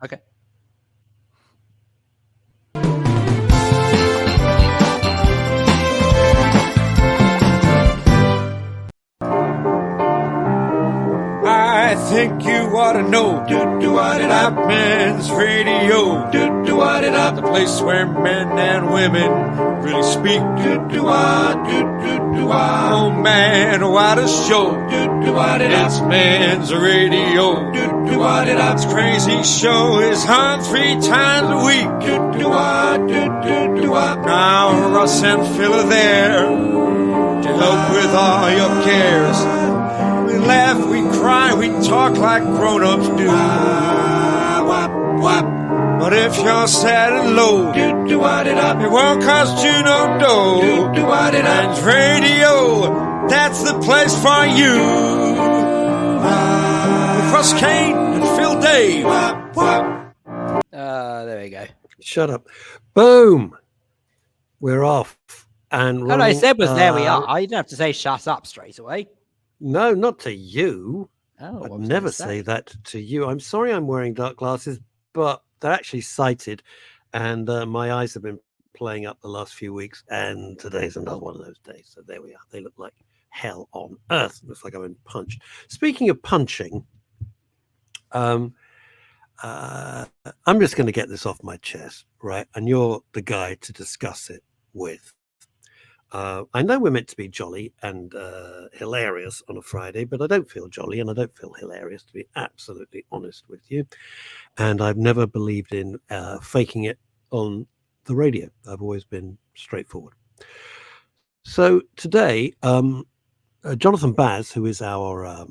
Okay. I think you ought to know about men's radio. The place where men and women really speak. Oh man, what a show. It's men's radio. This crazy show is on 3 times a week. Now Russ and Phil are there to help with all your cares. We laugh, we cry, we talk like grown-ups do. But if you're sad and low, it won't cost you no dough. And radio, that's the place for you. With Russ Kane and Phil Dave. There we go. Shut up. Boom. We're off. And All I said was there we are. You don't have to say shut up straight away. No, not to you. Oh, I'd never say that to you. I'm sorry I'm wearing dark glasses, but they're actually sighted, and my eyes have been playing up the last few weeks, and today's another one of those days. So there we are. They look like hell on earth. Looks like I've been punched. Speaking of punching, I'm just going to get this off my chest, right? And you're the guy to discuss it with. I know we're meant to be jolly and hilarious on a Friday, but I don't feel jolly and I don't feel hilarious, to be absolutely honest with you. And I've never believed in faking it on the radio. I've always been straightforward. So today, Jonathan Baz, who is our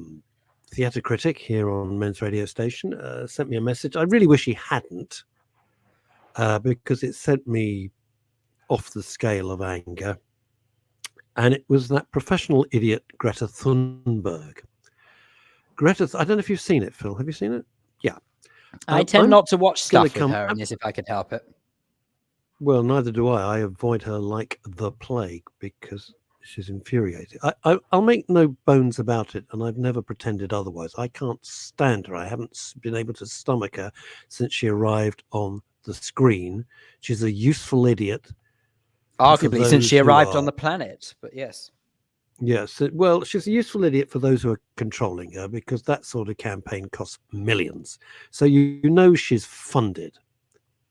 theatre critic here on Men's Radio Station, sent me a message. I really wish he hadn't, because it sent me off the scale of anger. And it was that professional idiot, Greta Thunberg. I don't know if you've seen it, Phil. Have you seen it? Yeah. I tend not to watch stuff with her, and if I could help it. Well, neither do I. I avoid her like the plague because she's infuriating. I'll make no bones about it, and I've never pretended otherwise. I can't stand her. I haven't been able to stomach her since she arrived on the screen. She's a useful idiot. Arguably, since she arrived on the planet, but yes. Yes, well, she's a useful idiot for those who are controlling her, because that sort of campaign costs millions. So you know she's funded.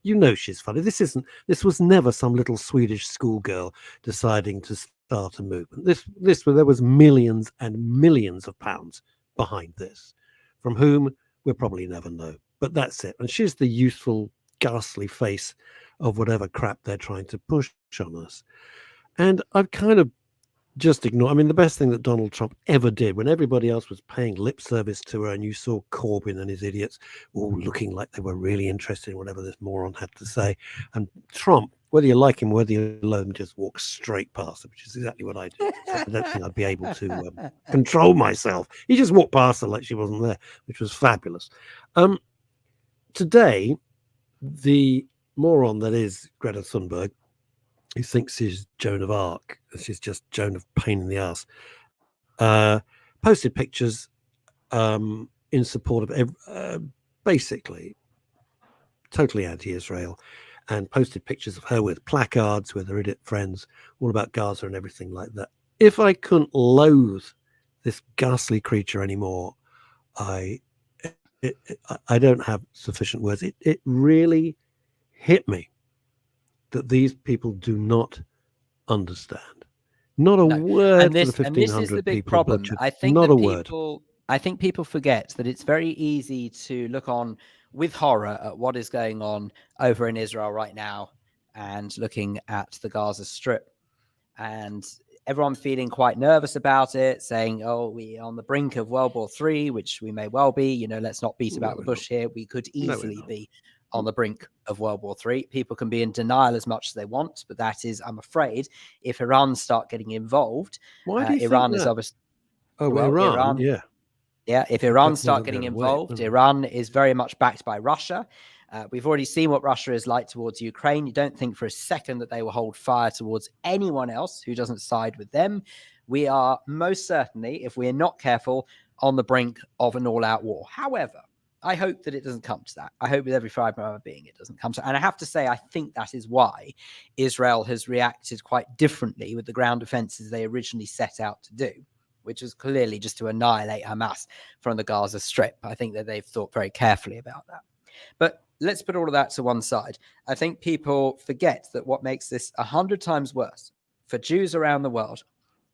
You know she's funded. This was never some little Swedish schoolgirl deciding to start a movement. There was millions and millions of pounds behind this, from whom we'll probably never know. But that's it. And she's the useful, ghastly face of whatever crap they're trying to push on us. And I've kind of just ignored. I mean, the best thing that Donald Trump ever did, when everybody else was paying lip service to her, and you saw Corbyn and his idiots all looking like they were really interested in whatever this moron had to say, and Trump, whether you like him, whether you love him, just walk straight past him, which is exactly what I did. So I don't think I'd be able to control myself. He just walked past her like she wasn't there, which was fabulous. Today, the moron that is Greta Thunberg, who thinks she's Joan of Arc, she's just Joan of Pain in the Ass, posted pictures in support of basically totally anti-Israel, and posted pictures of her with placards with her idiot friends all about Gaza and everything like that. If I couldn't loathe this ghastly creature anymore, I don't have sufficient words. It really hit me that these people do not understand. Not a word. And this is the big problem. I think people forget that it's very easy to look on with horror at what is going on over in Israel right now, and looking at the Gaza Strip, and everyone feeling quite nervous about it, saying, "Oh, we're on the brink of World War III," which we may well be. You know, let's not beat about the bush here. We could easily be on the brink of World War III. People can be in denial as much as they want, but that is, I'm afraid, if Iran start getting involved, why do you Iran think is that? obviously. Oh, well, Iran, yeah. Yeah, if Iran start getting involved, Iran is very much backed by Russia. We've already seen what Russia is like towards Ukraine. You don't think for a second that they will hold fire towards anyone else who doesn't side with them. We are most certainly, if we're not careful, on the brink of an all-out war. However, I hope that it doesn't come to that. I hope with every fibre of my being it doesn't come to that. And I have to say, I think that is why Israel has reacted quite differently with the ground offences they originally set out to do, which was clearly just to annihilate Hamas from the Gaza Strip. I think that they've thought very carefully about that. But let's put all of that to one side. I think people forget that what makes this 100 times worse for Jews around the world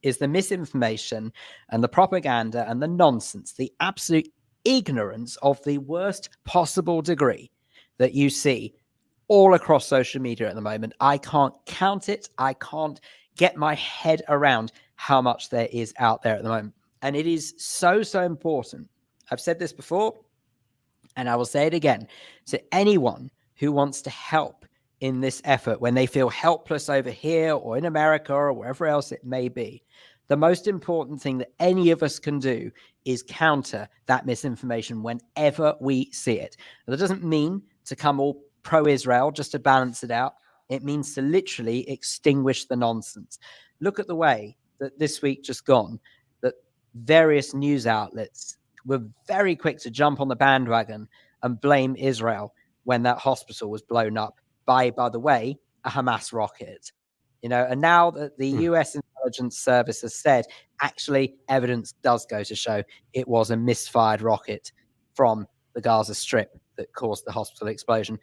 is the misinformation and the propaganda and the nonsense, the absolute ignorance of the worst possible degree that you see all across social media at the moment. I can't count it. I can't get my head around how much there is out there at the moment. And it is so, so important. I've said this before, and I will say it again, to anyone who wants to help in this effort when they feel helpless over here or in America or wherever else it may be. The most important thing that any of us can do is counter that misinformation whenever we see it. That doesn't mean to come all pro-Israel just to balance it out. It means to literally extinguish the nonsense. Look at the way that this week just gone, that various news outlets were very quick to jump on the bandwagon and blame Israel when that hospital was blown up by the way, a Hamas rocket. And now that the US intelligence service has said, actually, evidence does go to show it was a misfired rocket from the Gaza Strip that caused the hospital explosion.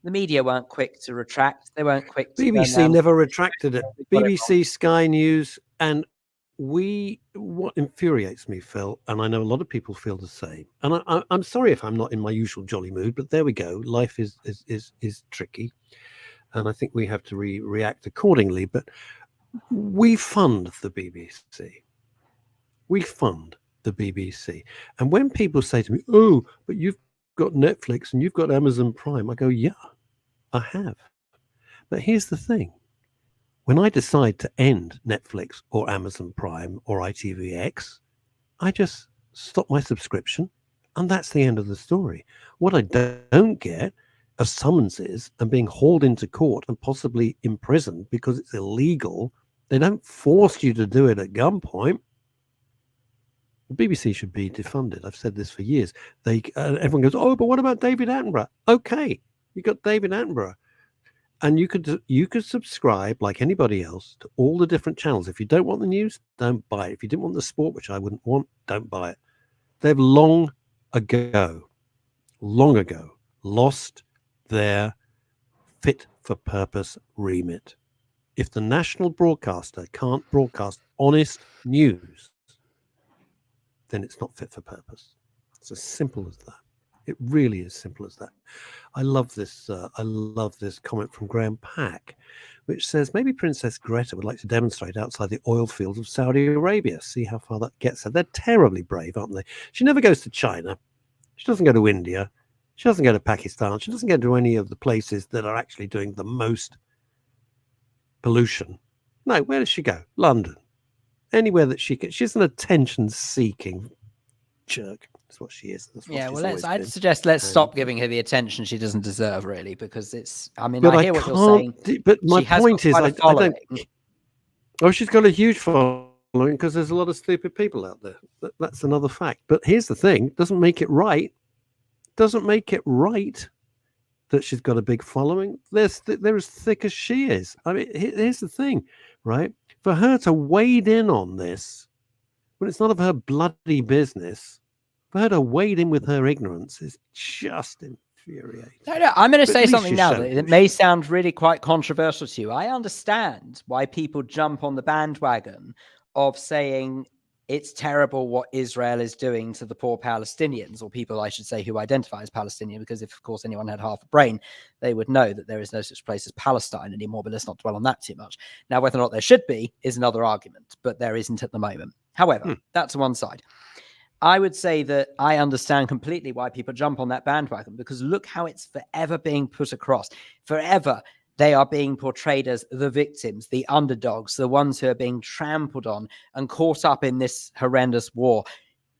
The media weren't quick to retract. They weren't quick to... BBC never retracted it. BBC, Sky News, and what infuriates me, Phil, and I know a lot of people feel the same, and I'm sorry if I'm not in my usual jolly mood, but there we go. Life is tricky, and I think we have to react accordingly. But we fund the BBC. We fund the BBC. And when people say to me, oh, but you've got Netflix and you've got Amazon Prime, I go, yeah, I have. But here's the thing. When I decide to end Netflix or Amazon Prime or ITVX, I just stop my subscription, and that's the end of the story. What I don't get are summonses and being hauled into court and possibly imprisoned because it's illegal. They don't force you to do it at gunpoint. The BBC should be defunded. I've said this for years. Everyone goes, oh, but what about David Attenborough? Okay, you got David Attenborough. And you could subscribe like anybody else to all the different channels. If you don't want the news, don't buy it. If you didn't want the sport, which I wouldn't want, don't buy it. They've long ago, lost their fit-for-purpose remit. If the national broadcaster can't broadcast honest news, then it's not fit for purpose. It's as simple as that. It really is simple as that. I love this comment from Graham Pack, which says maybe Princess Greta would like to demonstrate outside the oil fields of Saudi Arabia. See how far that gets her. They're terribly brave, aren't they? She never goes to China. She doesn't go to India. She doesn't go to Pakistan. She doesn't go to any of the places that are actually doing the most pollution. No, where does she go? London. Anywhere that she can. She's an attention-seeking jerk. That's what she is. Yeah, well, I'd suggest let's stop giving her the attention she doesn't deserve, really, because it's. I mean, I hear what you're saying. But my point is, I don't. Oh, she's got a huge following because there's a lot of stupid people out there. That's another fact. But here's the thing: doesn't make it right. Doesn't make it right that she's got a big following. They're as thick as she is. I mean, here's the thing, right? For her to wade in on this when it's none of her bloody business. For her to wade in with her ignorance is just infuriating. No, I'm going to say something now that may sound really quite controversial to you. I understand why people jump on the bandwagon of saying it's terrible what Israel is doing to the poor Palestinians, or people, I should say, who identify as Palestinian, because if, of course, anyone had half a brain, they would know that there is no such place as Palestine anymore, but let's not dwell on that too much. Now, whether or not there should be is another argument, but there isn't at the moment. However, that's one side. I would say that I understand completely why people jump on that bandwagon, because look how it's forever being put across. Forever, they are being portrayed as the victims, the underdogs, the ones who are being trampled on and caught up in this horrendous war.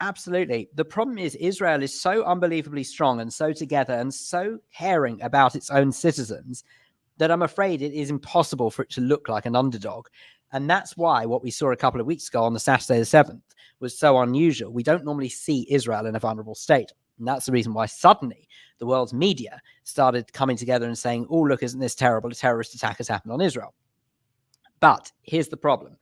Absolutely. The problem is Israel is so unbelievably strong and so together and so caring about its own citizens that I'm afraid it is impossible for it to look like an underdog. And that's why what we saw a couple of weeks ago on the Saturday the 7th was so unusual. We don't normally see Israel in a vulnerable state. And that's the reason why suddenly the world's media started coming together and saying, oh, look, isn't this terrible? A terrorist attack has happened on Israel. But here's the problem.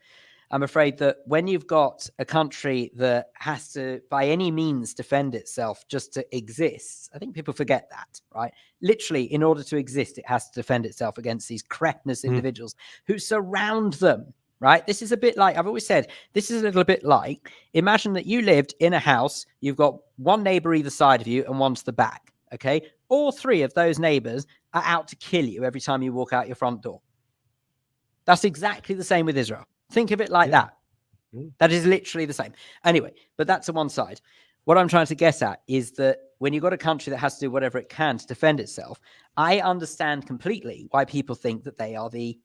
I'm afraid that when you've got a country that has to, by any means, defend itself just to exist, I think people forget that, right? Literally, in order to exist, it has to defend itself against these cretinous individuals who surround them, right? This is a bit like, I've always said, this is a little bit like, imagine that you lived in a house, you've got one neighbor either side of you and one to the back, okay? All three of those neighbors are out to kill you every time you walk out your front door. That's exactly the same with Israel. Think of it like that. That is literally the same. Anyway, but that's on one side. What I'm trying to get at is that when you've got a country that has to do whatever it can to defend itself, I understand completely why people think that they are the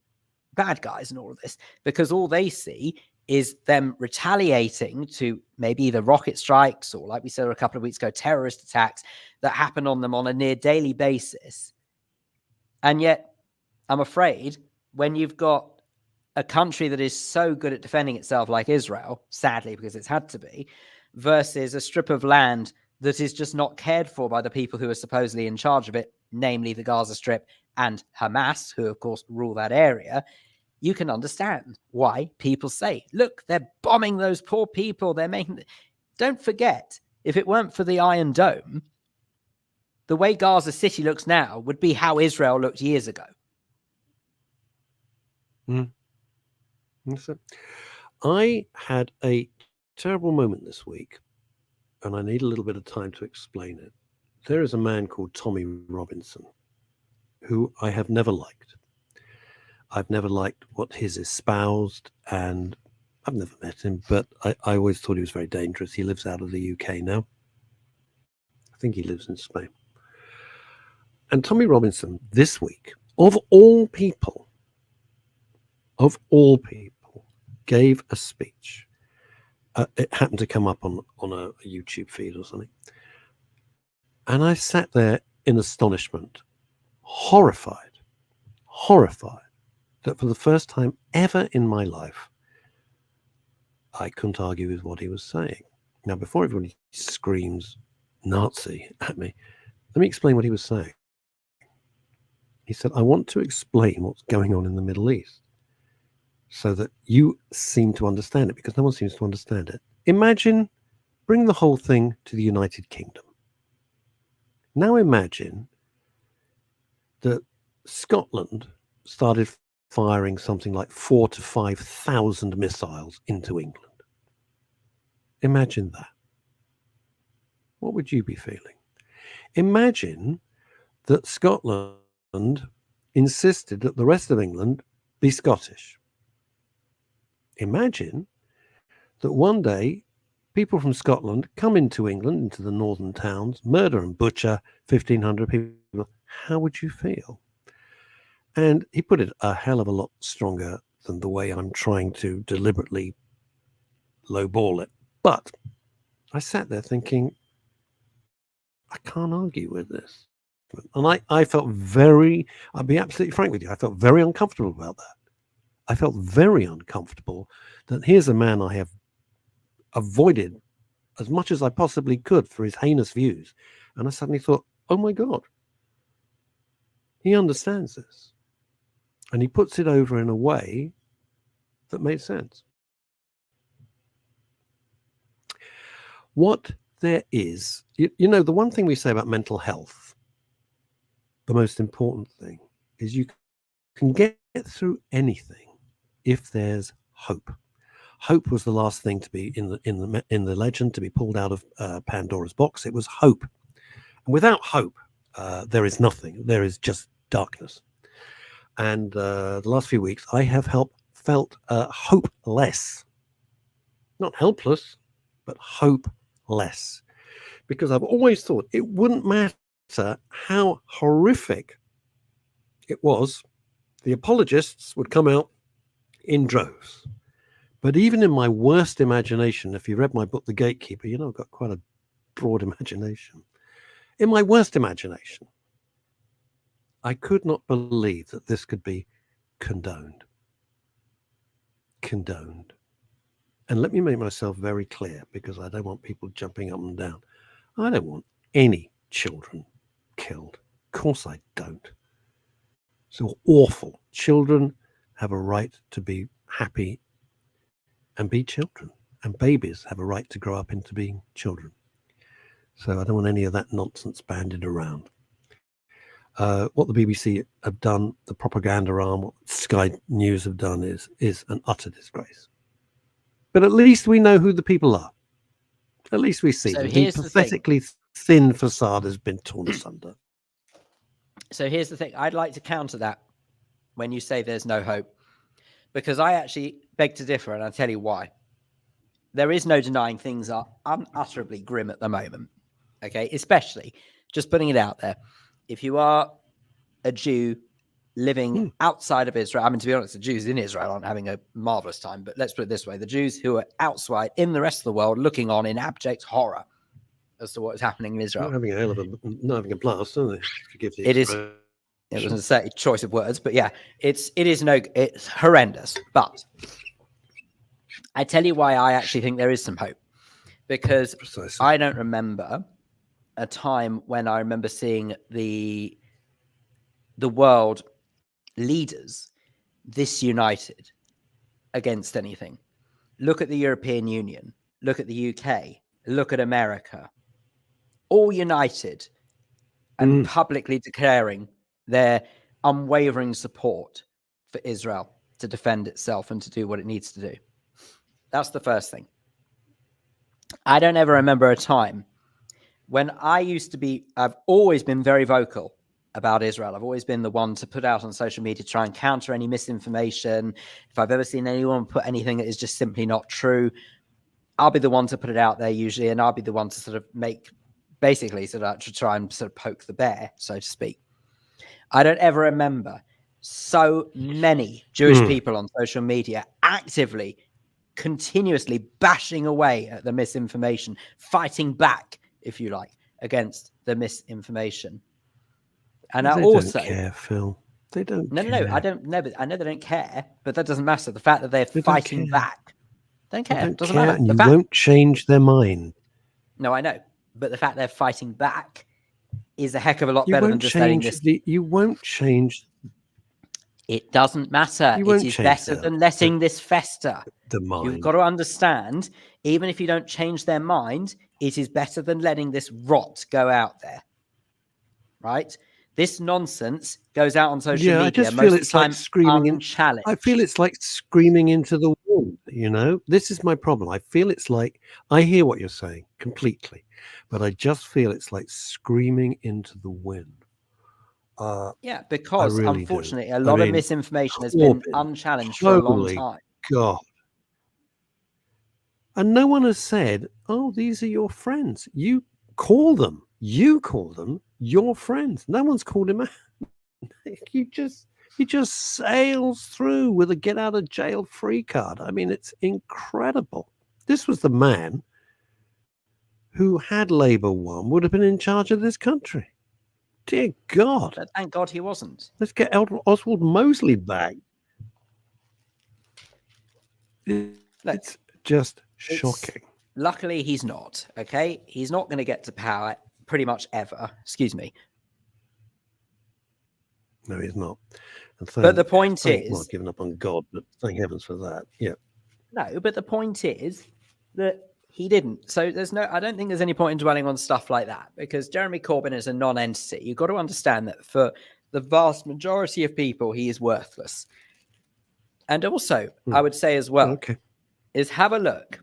bad guys in all of this, because all they see is them retaliating to maybe either rocket strikes or, like we said a couple of weeks ago, terrorist attacks that happen on them on a near daily basis. And yet, I'm afraid when you've got a country that is so good at defending itself like Israel, sadly, because it's had to be, versus a strip of land that is just not cared for by the people who are supposedly in charge of it, namely the Gaza Strip and Hamas, who, of course, rule that area, you can understand why people say, look, they're bombing those poor people. They're making... Don't forget, if it weren't for the Iron Dome, the way Gaza City looks now would be how Israel looked years ago. I had a terrible moment this week, and I need a little bit of time to explain it. There is a man called Tommy Robinson, who I have never liked. I've never liked what he's espoused, and I've never met him, but I always thought he was very dangerous. He lives out of the UK now. I think he lives in Spain. And Tommy Robinson, this week, of all people, gave a speech. It happened to come up on a YouTube feed or something. And I sat there in astonishment, horrified that for the first time ever in my life, I couldn't argue with what he was saying. Now, before everybody screams Nazi at me, let me explain what he was saying. He said, I want to explain what's going on in the Middle East so that you seem to understand it, because no one seems to understand it. Imagine, bring the whole thing to the United Kingdom. Now imagine that Scotland started firing something like 4,000 to 5,000 missiles into England. Imagine that. What would you be feeling? Imagine that Scotland insisted that the rest of England be Scottish. Imagine that one day people from Scotland come into England, into the northern towns, murder and butcher 1,500 people. How would you feel? And he put it a hell of a lot stronger than the way I'm trying to deliberately lowball it. But I sat there thinking, I can't argue with this. And I felt I'll be absolutely frank with you, I felt very uncomfortable about that. I felt very uncomfortable that here's a man I have avoided as much as I possibly could for his heinous views. And I suddenly thought, oh my God, he understands this. And he puts it over in a way that made sense. What there is, you know, the one thing we say about mental health, the most important thing is you can get through anything if there's hope. Hope was the last thing to be in the legend to be pulled out of Pandora's box. It was hope. And without hope, there is nothing. There is just darkness. And the last few weeks, I have felt hopeless. Not helpless, but hopeless. Because I've always thought it wouldn't matter how horrific it was. The apologists would come out in droves. But even in my worst imagination, if you read my book, The Gatekeeper, you know, I've got quite a broad imagination. In my worst imagination, I could not believe that this could be condoned. Condoned. And let me make myself very clear, because I don't want people jumping up and down. I don't want any children killed. Of course I don't. So awful. Children have a right to be happy and be children. And babies have a right to grow up into being children. So I don't want any of that nonsense bandied around. What the BBC have done, the propaganda arm, what Sky News have done is an utter disgrace. But at least we know who the people are. At least we see them. The pathetically thin facade has been torn asunder. So here's the thing. I'd like to counter that when you say there's no hope, because I actually beg to differ, and I'll tell you why. There is no denying things are unutterably grim at the moment. Okay, especially just putting it out there. If you are a Jew living outside of Israel, I mean, to be honest, the Jews in Israel aren't having a marvelous time, but let's put it this way. The Jews who are outside in the rest of the world looking on in abject horror as to what is happening in Israel. Not having a hell of not having a blast, are they? Forgive the expression. It was a certain choice of words, but yeah, it's horrendous. But I tell you why I actually think there is some hope, because precisely. I don't remember a time when I remember seeing the world leaders this united against anything. Look at the European Union, look at the UK, look at America, all united and publicly declaring their unwavering support for Israel to defend itself and to do what it needs to do. That's the first thing. I don't ever remember a time when I've always been very vocal about Israel. I've always been the one to put out on social media, try and counter any misinformation. If I've ever seen anyone put anything that is just simply not true, I'll be the one to put it out there usually, and I'll be the one to sort of to try and sort of poke the bear, so to speak. I don't ever remember so many Jewish people on social media actively, continuously bashing away at the misinformation, fighting back, if you like, against the misinformation. And they also don't care, Phil. They don't. No. I know they don't care, but that doesn't matter. The fact that they're fighting back, don't care. It doesn't matter. And you won't change their mind. No, I know, but the fact they're fighting back is a heck of a lot better than just letting this. You won't change. It doesn't matter. It is better than letting this fester. The mind. You've got to understand, even if you don't change their mind, it is better than letting this rot go out there. Right? This nonsense goes out on social media. I just feel it's like screaming unchallenged. I feel it's like screaming into the wind, you know? This is my problem. I feel it's like, I hear what you're saying completely, but I just feel it's like screaming into the wind. Because really unfortunately, a lot of misinformation has been unchallenged for a long time. God. And no one has said, oh, these are your friends. You call them your friends. No one's called him out. He just sails through with a get out of jail free card. I mean, it's incredible. This was the man who, had Labour won, would have been in charge of this country. Dear God. But thank God he wasn't. Let's get Oswald Mosley back. It's just shocking. Luckily, he's not. Okay? He's not going to get to power pretty much ever. Excuse me. No, he's not. But the point is... Well, given up on God, but thank heavens for that. Yeah. No, but the point is that he didn't. So I don't think there's any point in dwelling on stuff like that, because Jeremy Corbyn is a non-entity. You've got to understand that for the vast majority of people, he is worthless. And also, I would say as well, is have a look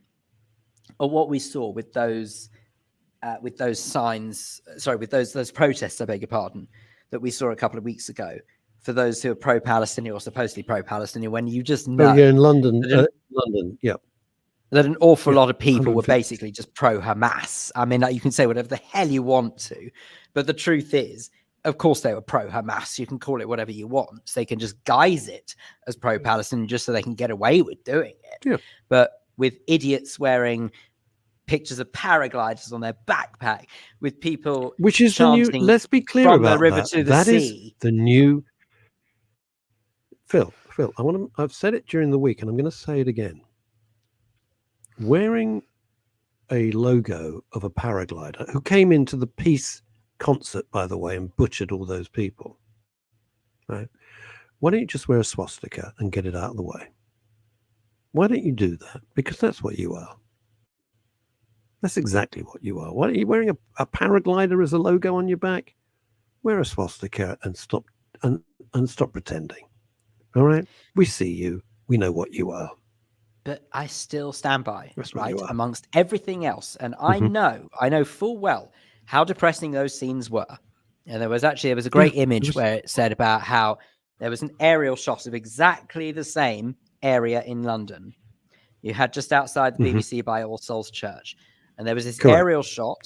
at what we saw with those signs, with those protests, I beg your pardon, that we saw a couple of weeks ago for those who are pro-Palestinian or supposedly pro-Palestinian, when you just know... in London, that an awful lot of people were basically just pro-Hamas. I mean, you can say whatever the hell you want to, but the truth is, of course they were pro-Hamas. You can call it whatever you want. So they can just guise it as pro-Palestinian just so they can get away with doing it. Yeah. But with idiots wearing pictures of paragliders on their backpack, with people which is the new, let's be clear from about the river that. to the that sea. Is the new Phil, I've said it during the week and I'm going to say it again. Wearing a logo of a paraglider who came into the peace concert, by the way, and butchered all those people, right? Why don't you just wear a swastika and get it out of the way? Why don't you do that? Because that's what you are. That's exactly what you are. Why are you wearing a paraglider as a logo on your back? Wear a swastika and stop pretending. All right? We see you. We know what you are. But I still stand by, That's what right, you are. amongst everything else. And I know full well how depressing those scenes were. And there was a great image where it said about how there was an aerial shot of exactly the same area in London. You had just outside the BBC by All Souls Church. And there was this aerial shot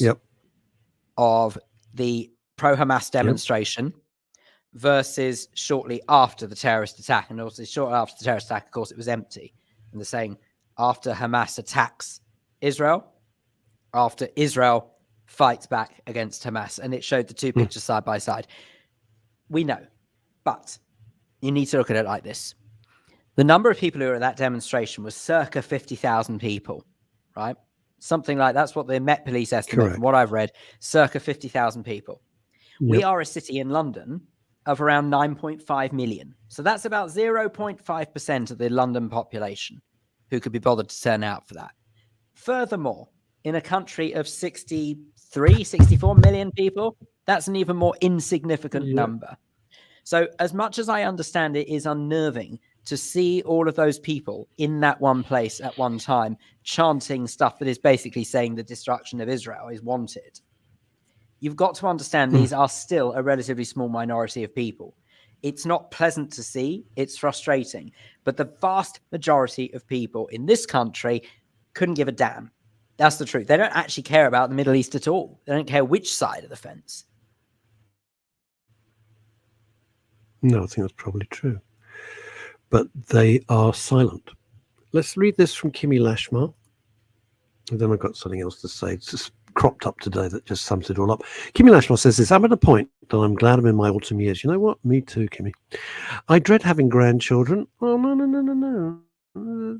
of the pro-Hamas demonstration versus shortly after the terrorist attack. And also shortly after the terrorist attack, of course, it was empty. And they're saying after Hamas attacks Israel, after Israel fights back against Hamas. And it showed the two pictures side by side. We know, but you need to look at it like this. The number of people who were at that demonstration was circa 50,000 people, right? Something like that's what the Met Police estimate, from what I've read, circa 50,000 people. We are a city in London of around 9.5 million. So that's about 0.5% of the London population who could be bothered to turn out for that. Furthermore, in a country of 63, 64 million people, that's an even more insignificant number. So as much as I understand it is unnerving to see all of those people in that one place at one time chanting stuff that is basically saying the destruction of Israel is wanted, you've got to understand these are still a relatively small minority of people. It's not pleasant to see. It's frustrating. But the vast majority of people in this country couldn't give a damn. That's the truth. They don't actually care about the Middle East at all. They don't care which side of the fence. No, I think that's probably true. But they are silent. Let's read this from Kimi Lashmar. And then I've got something else to say. It's just cropped up today that just sums it all up. Kimi Lashmar says this: I'm at a point that I'm glad I'm in my autumn years. You know what? Me too, Kimi. I dread having grandchildren. Oh, no.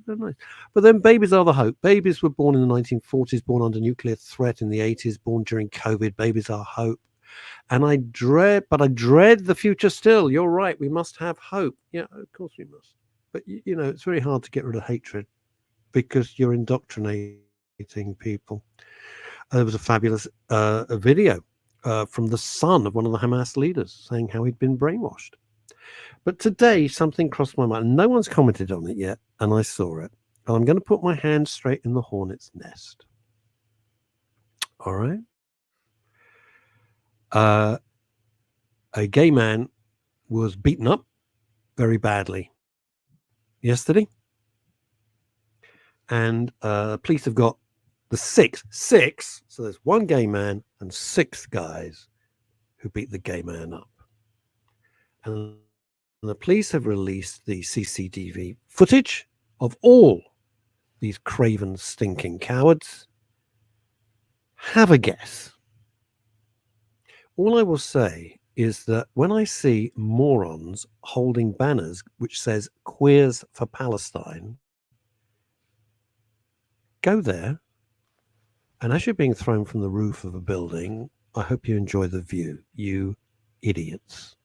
They're nice. But then babies are the hope. Babies were born in the 1940s, born under nuclear threat in the 80s, born during COVID. Babies are hope. And I dread the future still. You're right. We must have hope. Yeah, of course we must. But, you know, it's very hard to get rid of hatred because you're indoctrinating people. There was a fabulous video from the son of one of the Hamas leaders saying how he'd been brainwashed. But today, something crossed my mind. No one's commented on it yet, and I saw it. And I'm going to put my hand straight in the hornet's nest. All right? A gay man was beaten up very badly yesterday. And police have got the six. So there's one gay man and 6 guys who beat the gay man up. And the police have released the CCTV footage of all these craven, stinking cowards. Have a guess. All I will say is that when I see morons holding banners which says Queers for Palestine, go there, and as you're being thrown from the roof of a building, I hope you enjoy the view, you idiots.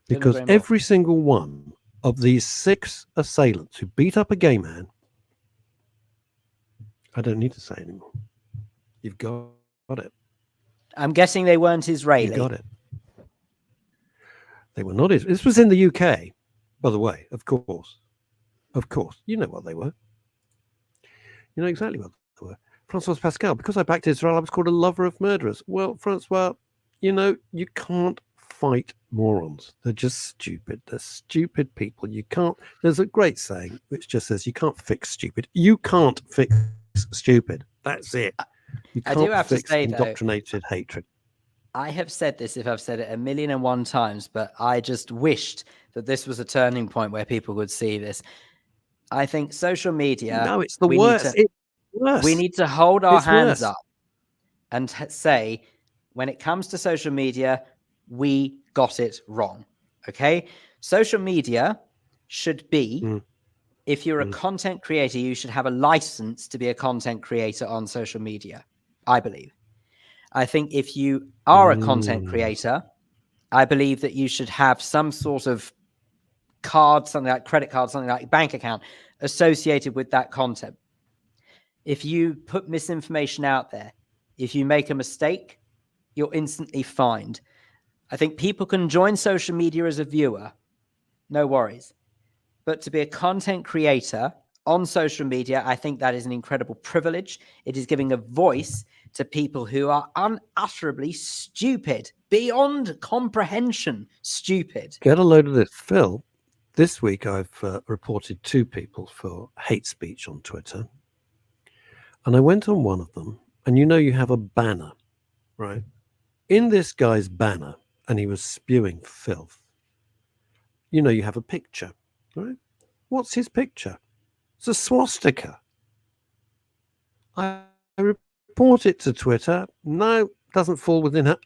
Because every single one of these 6 assailants who beat up a gay man, I don't need to say anymore. You've got it. I'm guessing they weren't Israeli. You got it. They were not. This was in the UK, by the way, of course. Of course. You know what they were. You know exactly what they were. Francois Pascal, because I backed Israel, I was called a lover of murderers. Well, Francois, you know, you can't fight morons. They're just stupid. They're stupid people. You can't. There's a great saying which just says you can't fix stupid. You can't fix stupid. That's it. You can't I do have fix to say, indoctrinated hatred. I have said this if I've said it 1,000,001 times, but I just wished that this was a turning point where people would see this. I think social media. No, it's the worst. It's worse. We need to hold our hands up and say, when it comes to social media, we got it wrong. Okay? Social media should be if you're a content creator, you should have a license to be a content creator on social media, I believe. I think if you are a content creator, I believe that you should have some sort of card, something like credit card, something like bank account associated with that content. If you put misinformation out there, if you make a mistake, you're instantly fined. I think people can join social media as a viewer, no worries. But to be a content creator on social media, I think that is an incredible privilege. It is giving a voice to people who are unutterably stupid, beyond comprehension stupid. Get a load of this, Phil. This week I've reported 2 people for hate speech on Twitter. And I went on one of them, and you have a banner, right? In this guy's banner, and he was spewing filth, you have a picture, right? What's his picture? It's a swastika. I report it to Twitter. No, doesn't fall within her.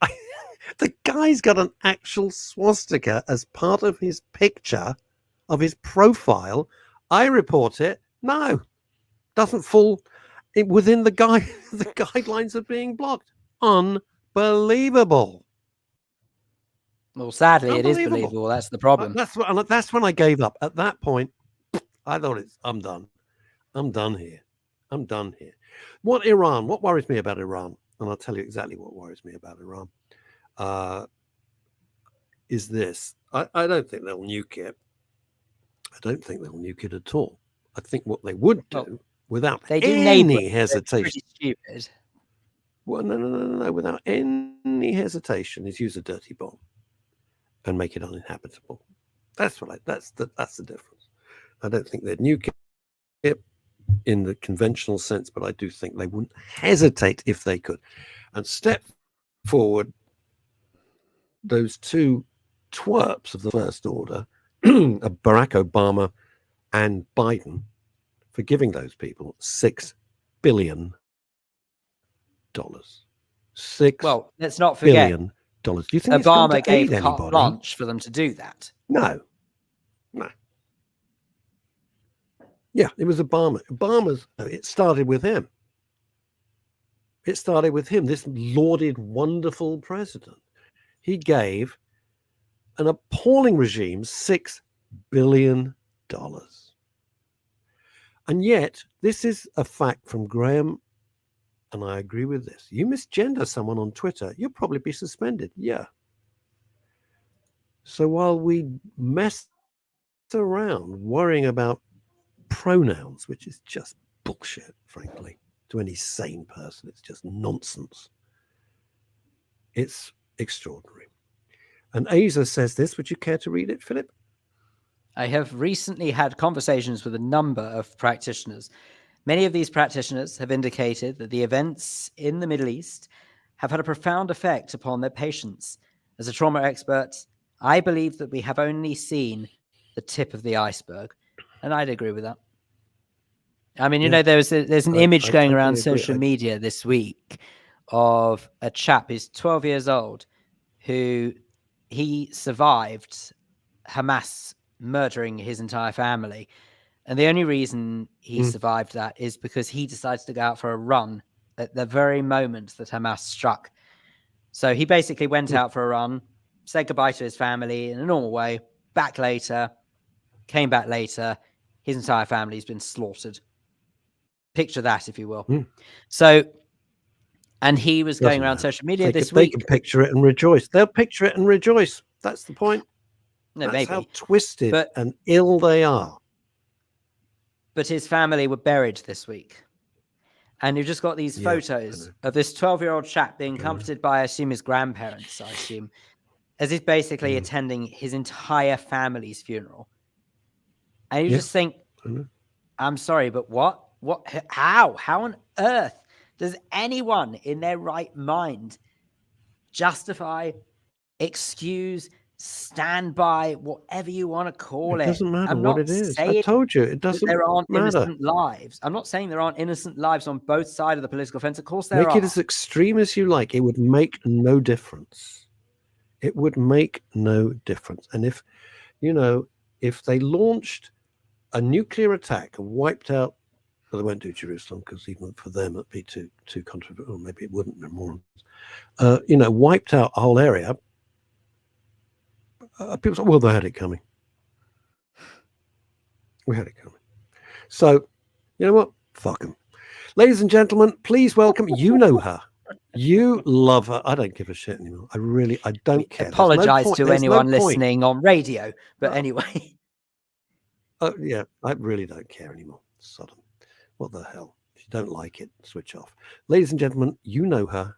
The guy's got an actual swastika as part of his picture, of his profile. I report it. No, doesn't fall within the guidelines of being blocked. Unbelievable. Well, sadly, it is believable. That's the problem. That's when I gave up. At that point, I thought I'm done. I'm done here. What worries me about Iran, and I'll tell you exactly what worries me about Iran, is this. I don't think they'll nuke it. I don't think they'll nuke it at all. I think what they would do, without any hesitation. Pretty stupid. Well, no. Without any hesitation, is use a dirty bomb and make it uninhabitable. That's the difference. I don't think they'd nuke it in the conventional sense, but I do think they wouldn't hesitate if they could. And step forward those 2 twerps of the first order, Barack Obama and Biden, for giving those people $6 billion. Well, let's not forget. $6 billion. Do you think Obama gave carte blanche for them to do that? No. Yeah, it was Obama's. It started with him. This lauded, wonderful president. He gave an appalling regime $6 billion. And yet, this is a fact from Graham, and I agree with this. You misgender someone on Twitter, you'll probably be suspended. Yeah. So while we mess around worrying about pronouns, which is just bullshit, frankly, to any sane person, it's just nonsense. It's extraordinary. And Asa says this. Would you care to read it, Philip? I have recently had conversations with a number of practitioners. Many of these practitioners have indicated that the events in the Middle East have had a profound effect upon their patients. As a trauma expert, I believe that we have only seen the tip of the iceberg. And I'd agree with that. I mean, there's an image going around social media this week of a chap who's 12 years old who he survived Hamas murdering his entire family. And the only reason he survived that is because he decided to go out for a run at the very moment that Hamas struck. So he basically went out for a run, said goodbye to his family in a normal way, came back later, his entire family's been slaughtered. Picture that, if you will. So, and he was going around social media this week. They can picture it and rejoice. They'll picture it and rejoice. That's the point. No, That's maybe how twisted and ill they are. But his family were buried this week. And you've just got these photos of this 12-year-old chap being comforted by, I assume, his grandparents, as he's basically attending his entire family's funeral. And you just think, I'm sorry, but what? How on earth does anyone in their right mind justify, excuse, stand by, whatever you want to call it? It doesn't matter what it is. I told you, it doesn't matter. There aren't innocent lives. I'm not saying there aren't innocent lives on both sides of the political fence. Of course there are. Make it as extreme as you like. It would make no difference. It would make no difference. And if they launched a nuclear attack wiped out. But they won't do Jerusalem because even for them it'd be too controversial. Or maybe it wouldn't. Wiped out a whole area. People say, well, they had it coming. We had it coming. So, you know what? Fuck them. Ladies and gentlemen, please welcome. You know her. You love her. I don't give a shit anymore. I don't care. Apologize to anyone listening on radio, but anyway. Oh yeah, I really don't care anymore. Sodom. What the hell? If you don't like it, switch off. Ladies and gentlemen, you know her.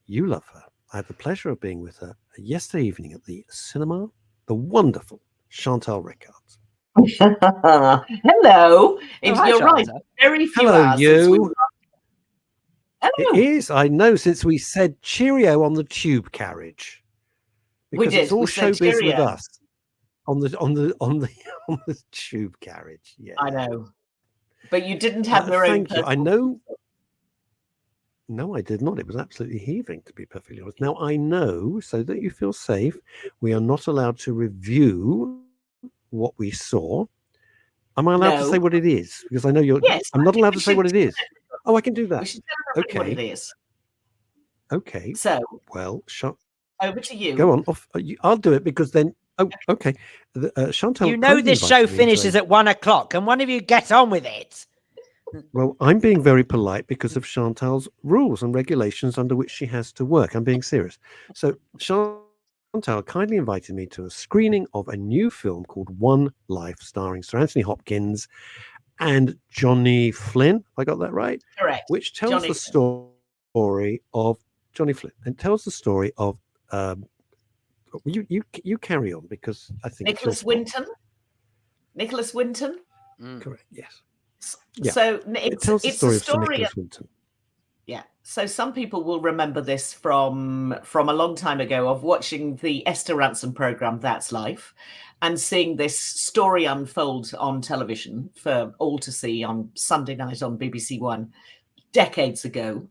You love her. I had the pleasure of being with her yesterday evening at the cinema. The wonderful Chantal Rickards. Hello. You're right. Very few hours. You. It is. I know. Since we said cheerio on the tube carriage, because it's all showbiz with us on the tube carriage. Yeah, I know. But you didn't have your own. Thank you. I know. No, I did not. It was absolutely heaving, to be perfectly honest. Now I know, so that you feel safe, we are not allowed to review what we saw. Am I allowed to say what it is? Because I know you're. Yes, I'm not allowed to say what it is. Oh, I can do that. We should tell what it is. Okay. So. Well, over to you. Go on. I'll do it because then. Oh, okay. Chantal. You know this show finishes at 1 o'clock. Can one of you get on with it? Well, I'm being very polite because of Chantal's rules and regulations under which she has to work. I'm being serious. So Chantal kindly invited me to a screening of a new film called One Life, starring Sir Anthony Hopkins and Johnny Flynn. I got that right? Correct. Which tells the story of Johnny Flynn and tells the story of you carry on because I think Nicholas Winton. Nicholas Winton. Correct. Yes. Yeah. So it's a story of Nicholas Winton. Yeah. So some people will remember this from a long time ago of watching the Esther Ransom program That's Life and seeing this story unfold on television for all to see on Sunday night on BBC One decades ago.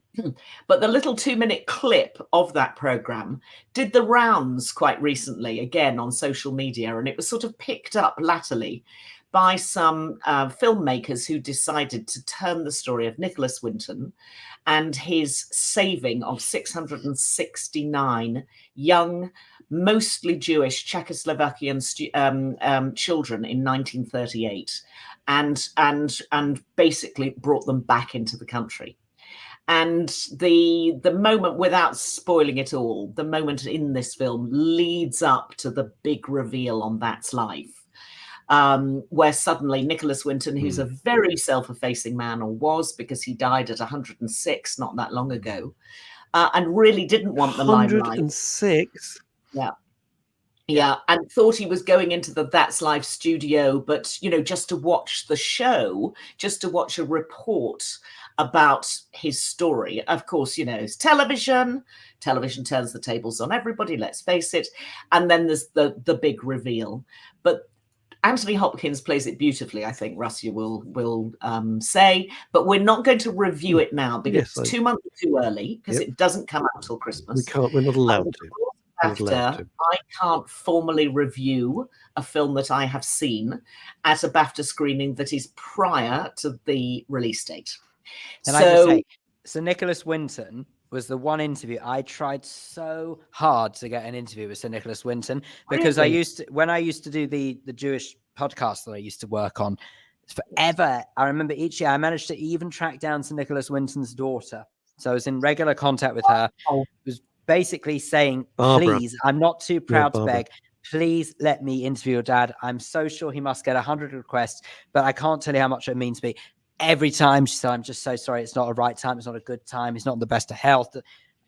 But the little 2-minute clip of that program did the rounds quite recently, again on social media, and it was sort of picked up latterly by some filmmakers who decided to turn the story of Nicholas Winton and his saving of 669 young, mostly Jewish Czechoslovakian children in 1938 and basically brought them back into the country. And the moment, without spoiling it all, the moment in this film leads up to the big reveal on That's Life. Where suddenly Nicholas Winton, who's a very self-effacing man, or was, because he died at 106 not that long ago, and really didn't want the limelight. 106? Yeah, and thought he was going into the That's Life studio, but, just to watch the show, just to watch a report about his story. Of course, it's television. Television turns the tables on everybody, let's face it. And then there's the big reveal. But Anthony Hopkins plays it beautifully, I think, Russ, you will say. But we're not going to review it now because it's 2 months too early, because it doesn't come out till Christmas. We're not allowed to. I can't formally review a film that I have seen at a BAFTA screening that is prior to the release date. And I just say, so Nicholas Winton was the one interview I tried so hard to get an interview with Sir Nicholas Winton, because when I used to do the Jewish podcast that I used to work on forever, I remember each year I managed to even track down Sir Nicholas Winton's daughter. So I was in regular contact with her. It was basically saying, Barbara. Please, I'm not too proud to beg. Please let me interview your dad. I'm so sure he must get 100 requests, but I can't tell you how much it means to me. Every time she said, I'm just so sorry. It's not a right time. It's not a good time. He's not in the best of health.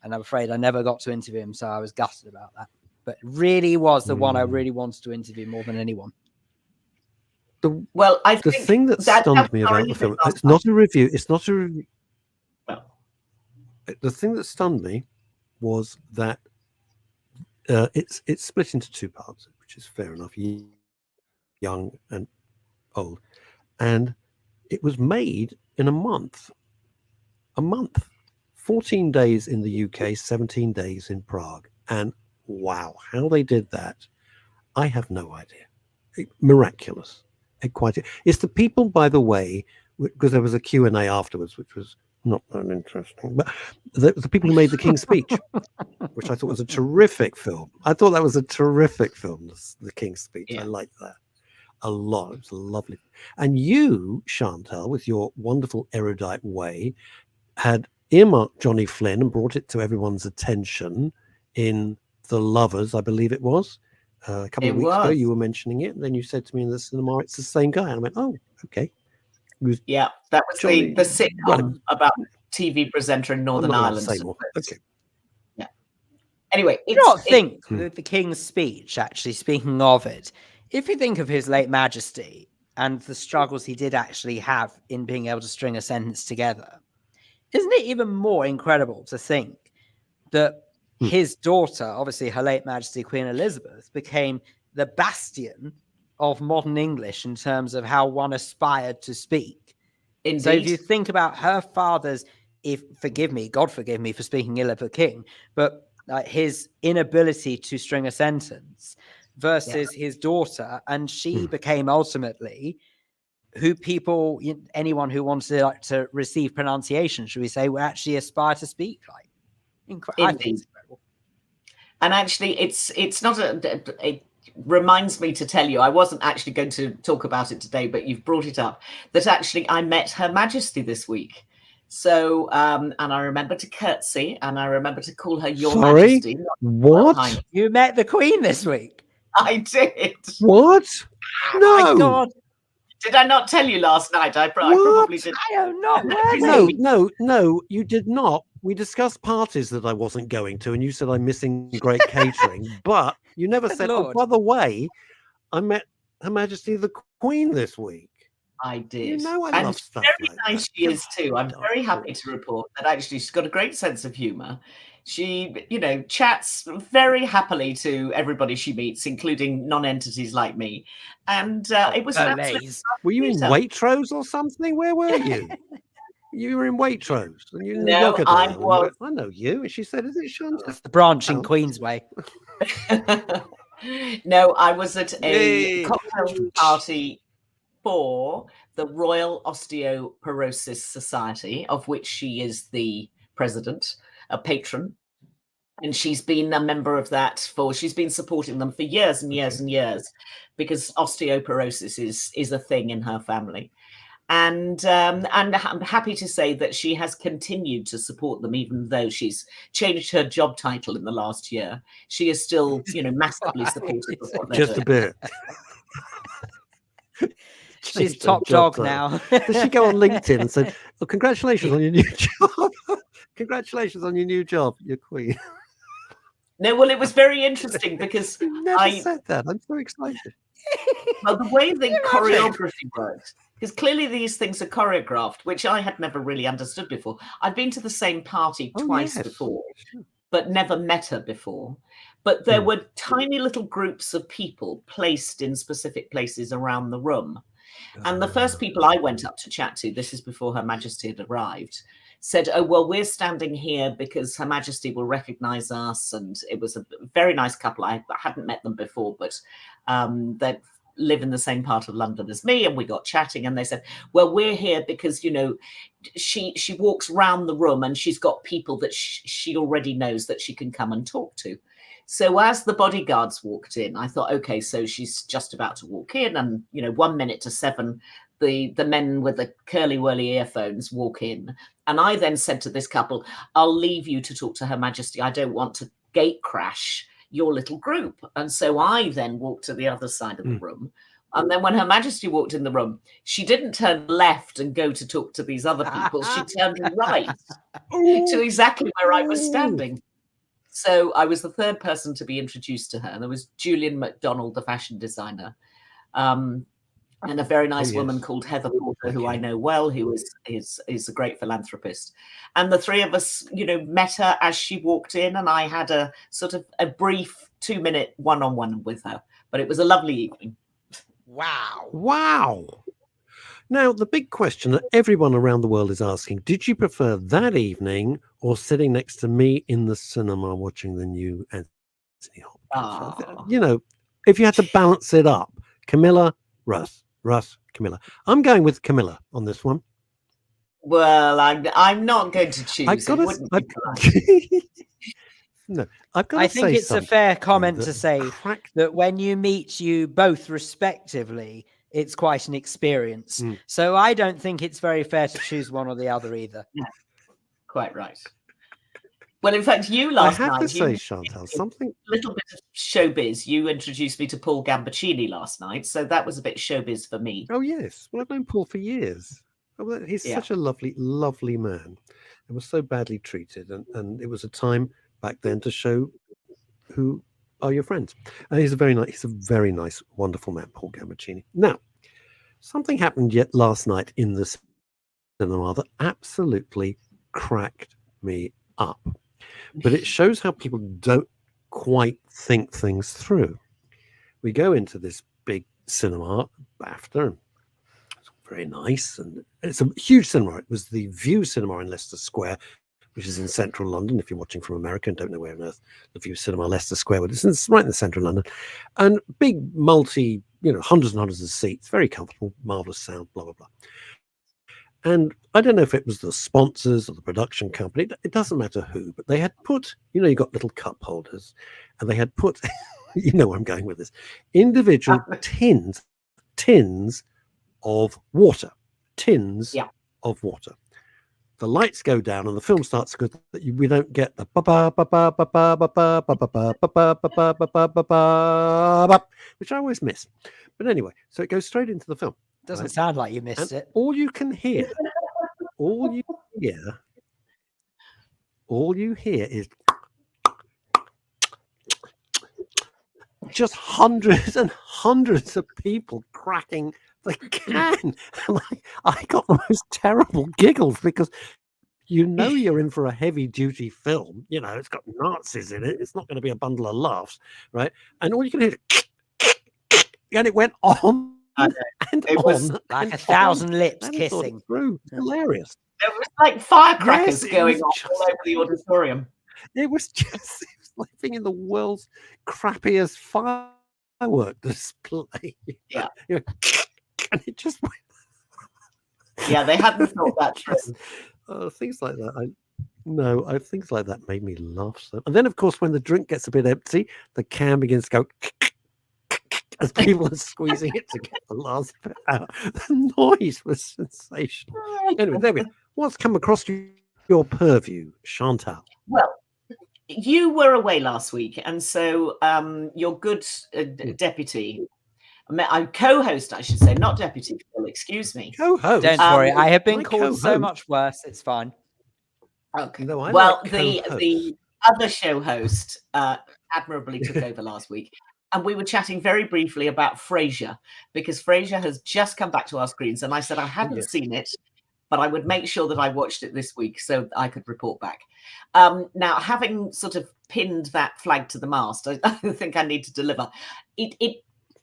And I'm afraid I never got to interview him. So I was gutted about that. But really was the one I really wanted to interview more than anyone. The thing that stunned me about the film, it's not a review. It's not a review. Well, the thing that stunned me was that it's split into two parts, which is fair enough. Young and old. And it was made in a month. 14 days in the UK, 17 days in Prague. And wow, how they did that, I have no idea. Miraculous. quite. It's the people, by the way, because there was a Q&A afterwards, which was not that interesting, but the people who made the King's Speech, which I thought was a terrific film. I thought that was a terrific film, the King's Speech. I liked that a lot. It was lovely. And you, Chantal, with your wonderful erudite way, had earmarked Johnny Flynn and brought it to everyone's attention in The Lovers, I believe it was. A couple of weeks ago, you were mentioning it, and then you said to me in the cinema, it's the same guy. And I went, oh, okay. Yeah, that was the sitcom about TV presenter in Northern Ireland. Okay. Yeah. Anyway, I don't think the King's Speech, actually, speaking of it, if you think of His late Majesty and the struggles he did actually have in being able to string a sentence together, isn't it even more incredible to think that his daughter, obviously Her late Majesty Queen Elizabeth, became the bastion of modern English in terms of how one aspired to speak? Indeed. So if you think about her father's, God forgive me for speaking ill of the king, but his inability to string a sentence versus his daughter, and she became ultimately who people, anyone who wants to receive pronunciation, should we say, will actually aspire to speak like. I think it's incredible. And actually, it's not it reminds me to tell you, I wasn't actually going to talk about it today, but you've brought it up, that actually I met Her Majesty this week. So, and I remember to curtsy, and I remember to call her Your Majesty. What? You met the Queen this week? I did. What? Oh no. my God. Did I not tell you last night? I probably did. I am not. No, you did not. We discussed parties that I wasn't going to, and you said I'm missing great catering, but you never said, oh, by the way, I met Her Majesty the Queen this week. I did. You know, I love stuff very like nice that. she is too. I'm very happy to report that actually she's got a great sense of humour. She, chats very happily to everybody she meets, including non-entities like me. And it was an absolute. Were you in Waitrose or something? Where were you? You were in Waitrose. And you I was. I know you. And she said, is it Chantal? That's the branch in Queensway. No, I was at a cocktail party for the Royal Osteoporosis Society, of which she is the president, a patron. And she's been a member of that she's been supporting them for years and years and years, because osteoporosis is a thing in her family. And I'm happy to say that she has continued to support them, even though she's changed her job title in the last year. She is still, massively supportive of what they're doing. A bit. She's top dog now. Does she go on LinkedIn and say, oh, congratulations on your new job. Congratulations on your new job, you're Queen. No, well, it was very interesting because I said that. I'm so excited. Well, the way the choreography works, because clearly these things are choreographed, which I had never really understood before. I'd been to the same party twice before, but never met her before. But there were tiny little groups of people placed in specific places around the room. And the first people I went up to chat to, this is before Her Majesty had arrived, said, oh, well, we're standing here because Her Majesty will recognize us. And it was a very nice couple. I hadn't met them before, but they live in the same part of London as me. And we got chatting and they said, well, we're here because, she walks round the room and she's got people that she already knows that she can come and talk to. So as the bodyguards walked in, I thought, okay, so she's just about to walk in and, 1 minute to 7, the men with the curly whirly earphones walk in. And I then said to this couple, I'll leave you to talk to Her Majesty. I don't want to gate crash your little group. And so I then walked to the other side of the room. And then when Her Majesty walked in the room, she didn't turn left and go to talk to these other people. She turned right to exactly where I was standing. So I was the third person to be introduced to her. And there was Julian MacDonald, the fashion designer, and a very nice woman called Heather Porter, who I know well, who is a great philanthropist. And the three of us, met her as she walked in, and I had a sort of a brief 2-minute one-on-one with her. But it was a lovely evening. Wow. Now, the big question that everyone around the world is asking, did you prefer that evening or sitting next to me in the cinema watching the new Anthony Hopkins? If you had to balance it up, Camilla, Russ. Russ, Camilla. I'm going with Camilla on this one. Well, I'm not going to choose. No, I've got I to think say it's a fair comment to say cracked... that when you meet you both respectively, it's quite an experience. So I don't think it's very fair to choose one or the other either. Yeah, quite right. Well, in fact, you last night... I have to say, Chantal, something... little bit of showbiz. You introduced me to Paul Gambaccini last night, so that was a bit showbiz for me. Oh, yes. Well, I've known Paul for years. He's such a lovely, lovely man and was so badly treated. And it was a time back then to show who are your friends. And he's a very nice, wonderful man, Paul Gambaccini. Now, something happened last night in the cinema that absolutely cracked me up. But it shows how people don't quite think things through. We go into this big cinema, BAFTA, and it's very nice, and it's a huge cinema. It was the View Cinema in Leicester Square, which is in central London. If you're watching from America and don't know where on earth the View Cinema Leicester Square was, it's right in the centre of London. And big hundreds and hundreds of seats, very comfortable, marvellous sound, blah, blah, blah. And I don't know if it was the sponsors or the production company, it doesn't matter who, but they had put, you got little cup holders, and they had put, you know where I'm going with this, individual tins of water. Of water. The lights go down and the film starts because we don't get the which I always miss. But anyway, so it goes straight into the film. Doesn't sound like you missed it. All you hear is just hundreds and hundreds of people cracking the can. And I got the most terrible giggles because you're in for a heavy duty film. It's got Nazis in it. It's not going to be a bundle of laughs, right? And all you can hear is and it went on. And it was like 1,000 lips kissing. Through. Hilarious. It was like firecrackers going off all over the auditorium. It was like being in the world's crappiest firework display. Yeah. And it just went. Yeah, they hadn't thought that through. Things like that. Things like that made me laugh so. And then, of course, when the drink gets a bit empty, the can begins to go as people are squeezing it to get the last bit out. The noise was sensational. Anyway, there we go. What's come across your purview, Chantal? Well, you were away last week, and so your good deputy, co-host, I should say, not deputy, excuse me. Co-host. Don't worry, I have been called so much worse. It's fine. Okay. No, the other show host admirably took over last week. And we were chatting very briefly about Frasier, because Frasier has just come back to our screens. And I said I hadn't seen it, but I would make sure that I watched it this week so I could report back. Now, having sort of pinned that flag to the mast, I think I need to deliver.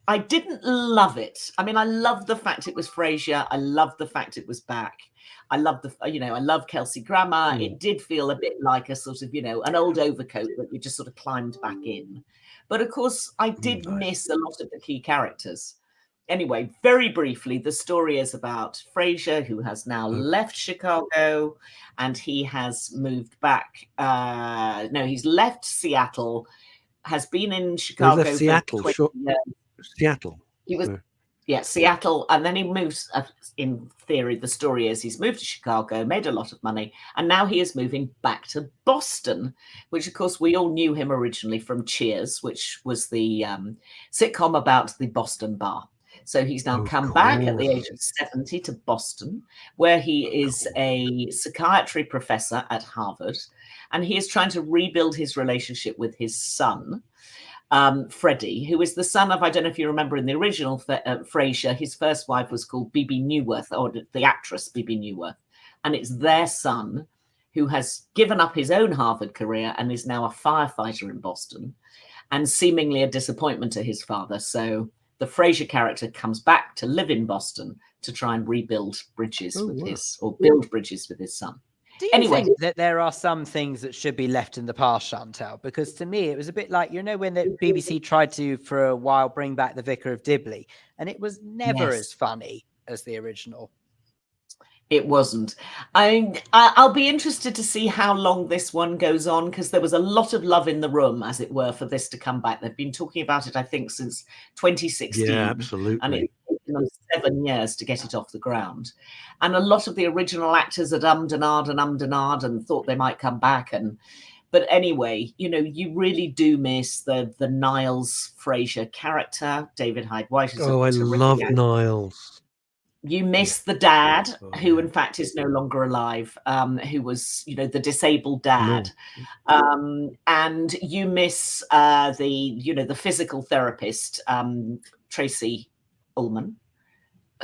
I didn't love it. I mean, I love the fact it was Frasier. I love the fact it was back. I love I love Kelsey Grammer. It did feel a bit like a sort of, an old overcoat that you just sort of climbed back in. But of course, I did miss a lot of the key characters. Anyway, very briefly, the story is about Frasier, who has now left Chicago, and he has moved back. He's left Seattle, has been in Chicago for 20 years. Seattle. He was, Seattle. And then he moves, in theory, the story is he's moved to Chicago, made a lot of money, and now he is moving back to Boston, which, of course, we all knew him originally from Cheers, which was the sitcom about the Boston bar. So he's now come back at the age of 70 to Boston, where he is a psychiatry professor at Harvard, and he is trying to rebuild his relationship with his son, Freddie, who is the son of, I don't know if you remember in the original Frasier, his first wife was called Bebe Neuwirth, or the actress Bebe Neuwirth. And it's their son who has given up his own Harvard career and is now a firefighter in Boston, and seemingly a disappointment to his father. So the Frasier character comes back to live in Boston to try and rebuild bridges build bridges with his son. Do you think that there are some things that should be left in the past, Chantal? Because to me, it was a bit like, when the BBC tried to, for a while, bring back The Vicar of Dibley, and it was never as funny as the original. It wasn't. I'll be interested to see how long this one goes on, because there was a lot of love in the room, as it were, for this to come back. They've been talking about it, I think, since 2016. Yeah, absolutely. And it's taken them 7 years to get it off the ground. And a lot of the original actors had ummed and ahed and thought they might come back. But anyway, you really do miss the Niles Fraser character. David Hyde White is I love Niles. You miss the dad, who in fact is no longer alive, who was, the disabled dad. And you miss the physical therapist, Tracy Ullman,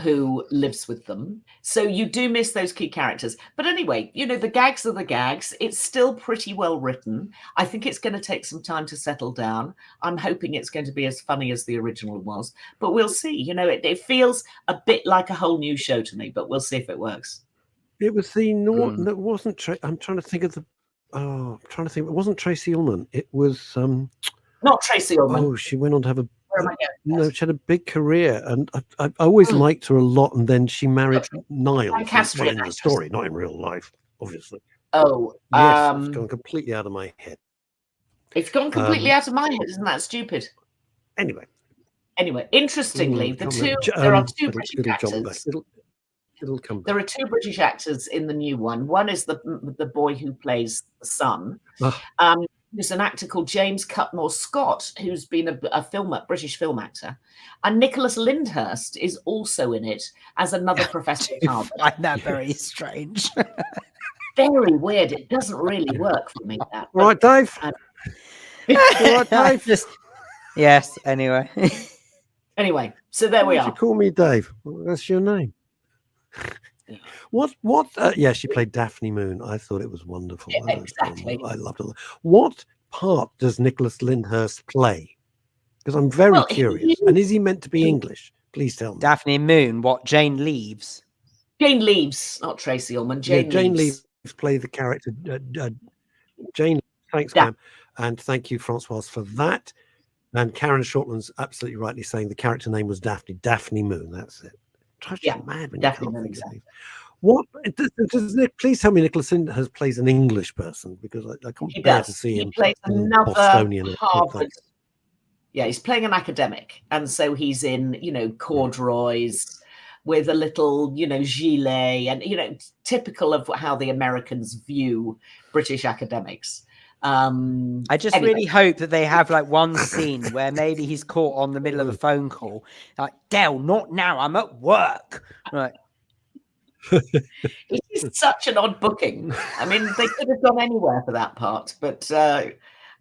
who lives with them. So you do miss those key characters. But anyway, the gags are the gags. It's still pretty well written. I think it's going to take some time to settle down. I'm hoping it's going to be as funny as the original was, but we'll see. It feels a bit like a whole new show to me, but we'll see if it works. It was the Norton. It wasn't. I'm trying to think of the. Oh, I'm trying to think. It wasn't Tracy Ullman. It was. Not Tracy Ullman. Oh, she went on to have a. No, she had a big career, and I always liked her a lot. And then she married Niles. In the story, not in real life, obviously. Oh, yes, it's gone completely out of my head. It's gone completely out of my head. Isn't that stupid? Anyway, interestingly, there are two British actors. It'll come back. There are two British actors in the new one. One is the boy who plays the son. There's an actor called James Cutmore Scott, who's been a British film actor, and Nicholas Lyndhurst is also in it as another professor at Harvard. I find that very strange. Very weird. It doesn't really work for me. That, all right, Dave. All right, Dave. Yes. Anyway. Anyway, so there we are. You call me Dave. That's your name. What? Yeah, she played Daphne Moon. I thought it was wonderful. Exactly. I loved it. What part does Nicholas Lyndhurst play? Because I'm very curious. And is he meant to be English? Please tell me. Daphne Moon. What? Jane Leaves. Jane Leaves, not Tracy Ullman. Jane Leaves play the character. Jane. Thanks, Pam, and thank you, Francoise, for that. And Karen Shortland's absolutely rightly saying the character name was Daphne Moon. That's it. Mad when Daphne. What does Nick? Please tell me Nicholas Lyndhurst plays an English person, because I can't bear to see him. He plays another Bostonian Harvard. Yeah, he's playing an academic, and so he's in corduroys with a little gilet, and typical of how the Americans view British academics. I just really hope that they have like one scene where maybe he's caught on the middle of a phone call, like, Del, not now, I'm at work. Right. It is such an odd booking. I mean, they could have gone anywhere for that part, but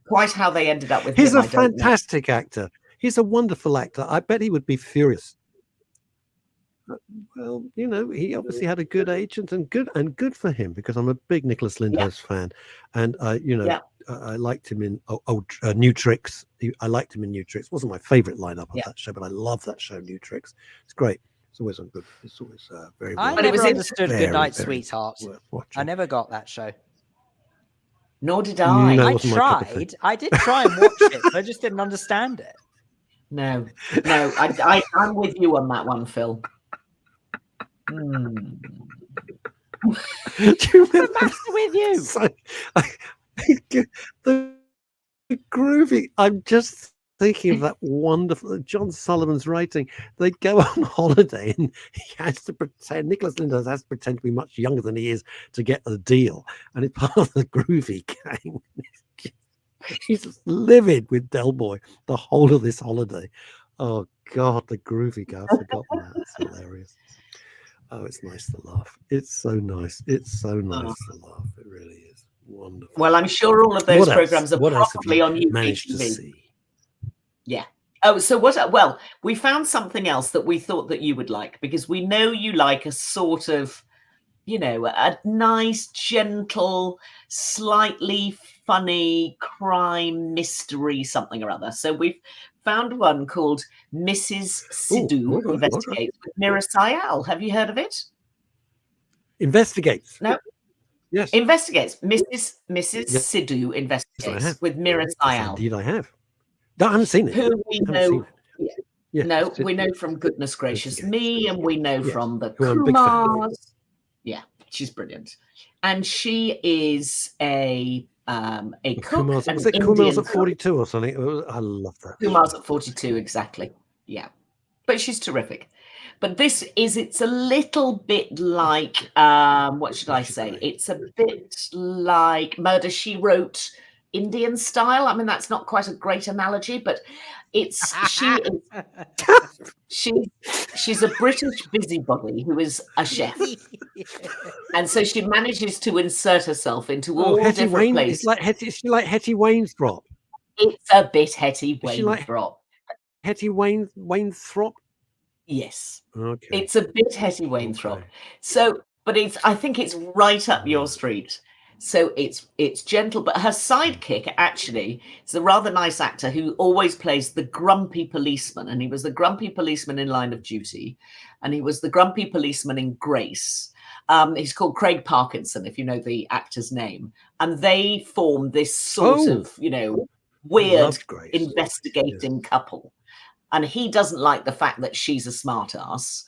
quite how they ended up with him. He's a fantastic actor. He's a wonderful actor. I bet he would be furious. Well, he obviously had a good agent, and good for him, because I'm a big Nicholas Lyndhurst fan, and I liked him in New Tricks. I liked him in New Tricks. It wasn't my favorite lineup of that show, but I love that show, New Tricks. It's great. It's always good. It's always very. I never understood Goodnight Sweetheart. I never got that show. Nor did I. No, I did try and watch it, but I just didn't understand it. No. I'm with you on that one, Phil. Do you remember with you? The groovy. I'm just thinking of that wonderful John Sullivan's writing. They go on holiday, and he has to pretend. Nicholas Lyndhurst has to pretend to be much younger than he is to get the deal, and it's part of the groovy gang. He's just livid with Del Boy the whole of this holiday. Oh God, the groovy guy. I've forgotten that. It's hilarious. Oh, it's nice to laugh. It's so nice. It's so nice to laugh. It really is wonderful. Well, I'm sure all of those programs are probably on YouTube. Managed to see. Yeah. Oh, so what? Well, we found something else that we thought that you would like, because we know you like a sort of, a nice, gentle, slightly funny crime mystery, something or other. So we've found one called Mrs. Sidhu Investigates with Mira Sayal. Have you heard of it? Investigates. No. Yes. Investigates. Mrs. Sidhu Investigates with Mira Sayal. Indeed, I have. No, I haven't seen it. Who we know. Yeah, no, we know from Goodness Gracious Me, and we know from the Kumars. Yeah, she's brilliant, and she is a cook. Was it Kumars at 42 or something? I love that. Kumars at 42, exactly. Yeah, but she's terrific. But it's a little bit like what should I say? It's a bit like Murder, She Wrote Indian style. I mean, that's not quite a great analogy, but she's a British busybody who is a chef, and so she manages to insert herself into all different places. Is she like Hetty Wainthropp? It's a bit Hetty Wainthropp. Hetty Wainthropp? Yes. Okay. It's a bit Hetty Wainthropp. Okay. So, but I think it's right up your street. So it's gentle, but her sidekick actually is a rather nice actor who always plays the grumpy policeman, and he was the grumpy policeman in Line of Duty, and he was the grumpy policeman in Grace. He's called Craig Parkinson, if you know the actor's name, and they form this sort of weird investigating couple. And he doesn't like the fact that she's a smartass,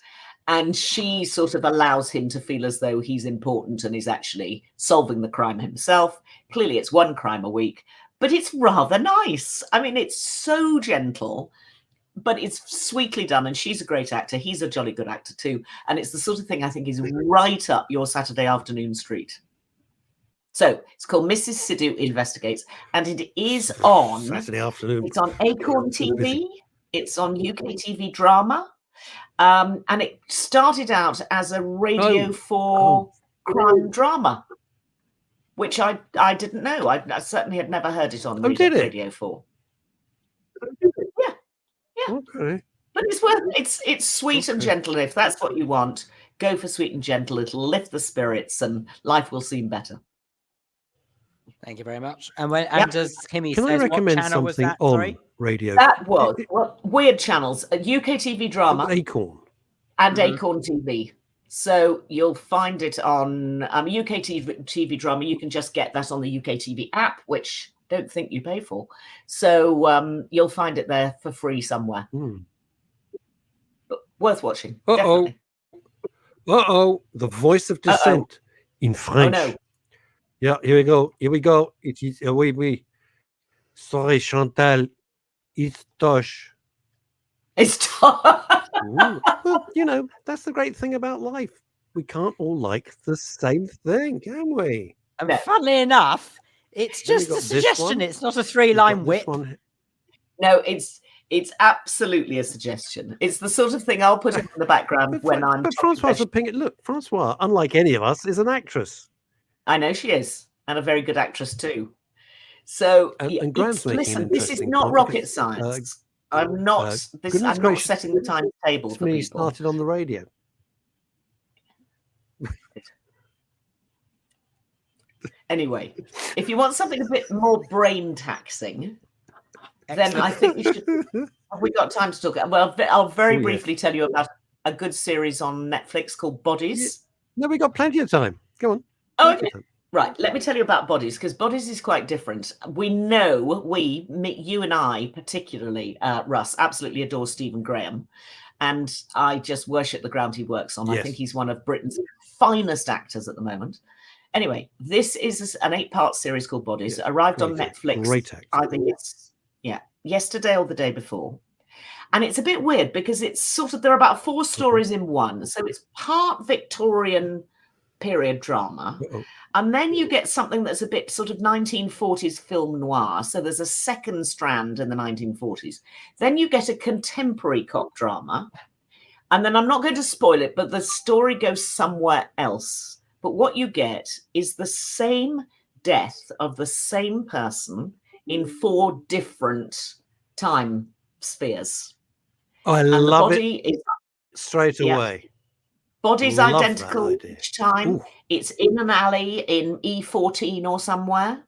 and she sort of allows him to feel as though he's important and he's actually solving the crime himself. Clearly, it's one crime a week, but it's rather nice. I mean, it's so gentle, but it's sweetly done. And she's a great actor. He's a jolly good actor too. And it's the sort of thing I think is right up your Saturday afternoon street. So it's called Mrs. Sidhu Investigates, and it is on Saturday afternoon. It's on Acorn TV. It's on UK TV Drama. And it started out as a Radio 4 crime drama, which I didn't know. I certainly had never heard it on Radio 4. Yeah. Okay. But it's sweet and gentle. And if that's what you want, go for sweet and gentle. It'll lift the spirits and life will seem better. Thank you very much. And as Kimmy says, I recommend what channel was that? On radio? That was weird channels. UK TV Drama, Acorn, and Acorn TV. So you'll find it on UK TV Drama. You can just get that on the UK TV app, which I don't think you pay for. So you'll find it there for free somewhere. But worth watching. The voice of dissent in French. Oh, no. Yeah, here we go. It is oui. Sorry, Chantal. It's Tosh. It's Tosh. Well, that's the great thing about life. We can't all like the same thing, can we? And funnily enough, it's just a suggestion. It's not a 3-line whip. No, it's absolutely a suggestion. It's the sort of thing I'll put in the background when I'm. But Francois look, Francois, unlike any of us, is an actress. I know she is, and a very good actress too. So, and Graham's listen, this is not rocket science. I'm not setting the timetable for people. He started on the radio. Anyway, if you want something a bit more brain taxing, then I think we should. Have we got time to talk? Well, I'll very briefly tell you about a good series on Netflix called Bodies. No, we got plenty of time. Go on. Okay. Right, let me tell you about Bodies, because Bodies is quite different. We know, you and I particularly, Russ, absolutely adore Stephen Graham. And I just worship the ground he works on. Yes. I think he's one of Britain's finest actors at the moment. Anyway, this is an 8-part series called Bodies. It arrived on Netflix. Great actor. I think it's, yesterday or the day before. And it's a bit weird because it's sort of, there are about 4 stories in one. So it's part Victorian period drama. And then you get something that's a bit sort of 1940s film noir. So there's a second strand in the 1940s. Then you get a contemporary cop drama. And then I'm not going to spoil it, but the story goes somewhere else. But what you get is the same death of the same person in 4 different time spheres. I love it straight away. Body's identical each time. Ooh. It's in an alley in E14 or somewhere.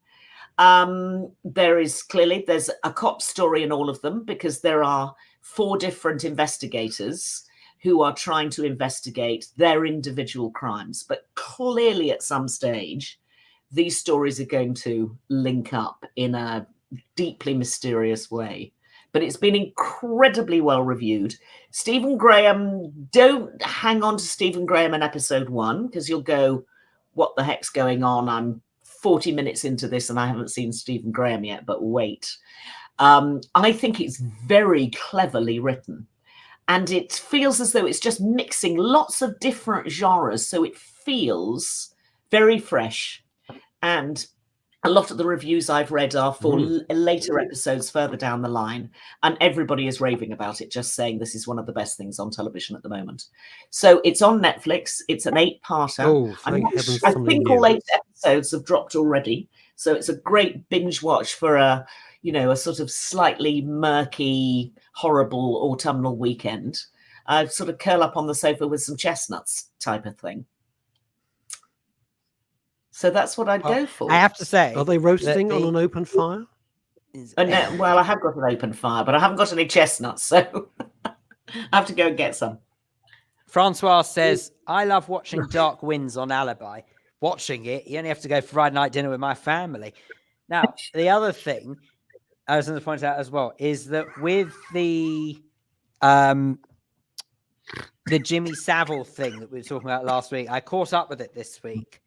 There's a cop story in all of them because there are 4 different investigators who are trying to investigate their individual crimes. But clearly at some stage, these stories are going to link up in a deeply mysterious way. But it's been incredibly well reviewed. Stephen Graham, don't hang on to Stephen Graham in episode 1, because you'll go, what the heck's going on? I'm 40 minutes into this and I haven't seen Stephen Graham yet, but wait. I think it's very cleverly written. And it feels as though it's just mixing lots of different genres. So it feels very fresh. And a lot of the reviews I've read are for later episodes further down the line. And everybody is raving about it, just saying this is one of the best things on television at the moment. So it's on Netflix. It's an 8-parter. Oh, thank heavens, I think all 8 episodes have dropped already. So it's a great binge watch for a sort of slightly murky, horrible autumnal weekend. Sort of curl up on the sofa with some chestnuts type of thing. So that's what I'd go for. I have to say, are they roasting on an open fire? No, well, I have got an open fire, but I haven't got any chestnuts, so I have to go and get some. Francois says, I love watching Dark Winds on Alibi. Watching it, you only have to go for Friday night dinner with my family. Now, the other thing I was going to point out as well is that with the Jimmy Savile thing that we were talking about last week, I caught up with it this week.